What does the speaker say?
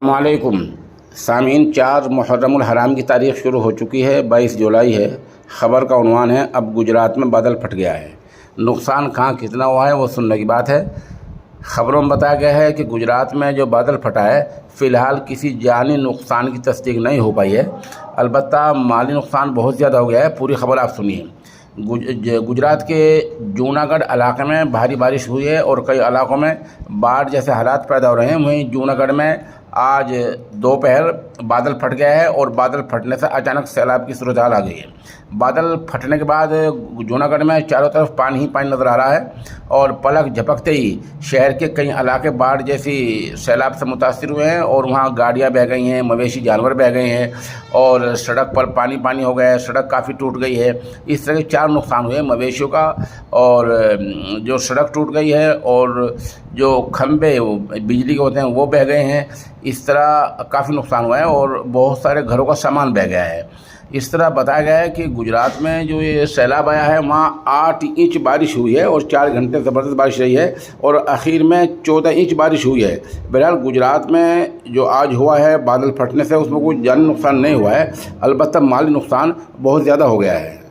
वालेकुम सामीन। 4 मुहर्रमुल हराम की तारीख़ शुरू हो चुकी है। 22 जुलाई है। ख़बर का उन्वान है अब गुजरात में बादल फट गया है। नुकसान कहाँ कितना हुआ है वो सुनने की बात है। ख़बरों में बताया गया है कि गुजरात में जो बादल फटा है फ़िलहाल किसी जानी नुकसान की तस्दीक नहीं हो पाई है, अलबत्ता माली नुकसान बहुत ज़्यादा हो गया है। पूरी ख़बर आप सुनिए। गुजरात के जूनागढ़ इलाके में भारी बारिश हुई है और कई इलाकों में बाढ़ जैसे हालात पैदा हो रहे हैं। वहीं जूनागढ़ में आज दोपहर बादल फट गया है और बादल फटने से अचानक सैलाब की सूरत हाल आ गई है। बादल फटने के बाद जूनागढ़ में चारों तरफ पानी ही पानी नज़र आ रहा है और पलक झपकते ही शहर के कई इलाके बाढ़ जैसी सैलाब से मुतासिर हुए हैं और वहाँ गाड़ियाँ बह गई हैं, मवेशी जानवर बह गए हैं और सड़क पर पानी पानी हो गया है। सड़क काफ़ी टूट गई है। इस तरह के 4 नुकसान हुए मवेशियों का, और जो सड़क टूट गई है और जो खंभे बिजली के होते हैं वो बह गए हैं। इस तरह काफ़ी नुकसान हुआ है और बहुत सारे घरों का सामान बह गया है। इस तरह बताया गया है कि गुजरात में जो ये सैलाब आया है वहाँ 8 इंच बारिश हुई है और 4 घंटे ज़बरदस्त बारिश रही है और आखिर में 14 इंच बारिश हुई है। बहरहाल गुजरात में जो आज हुआ है बादल फटने से उसमें कोई जानी नुकसान नहीं हुआ है, अलबत्ता माली नुकसान बहुत ज़्यादा हो गया है।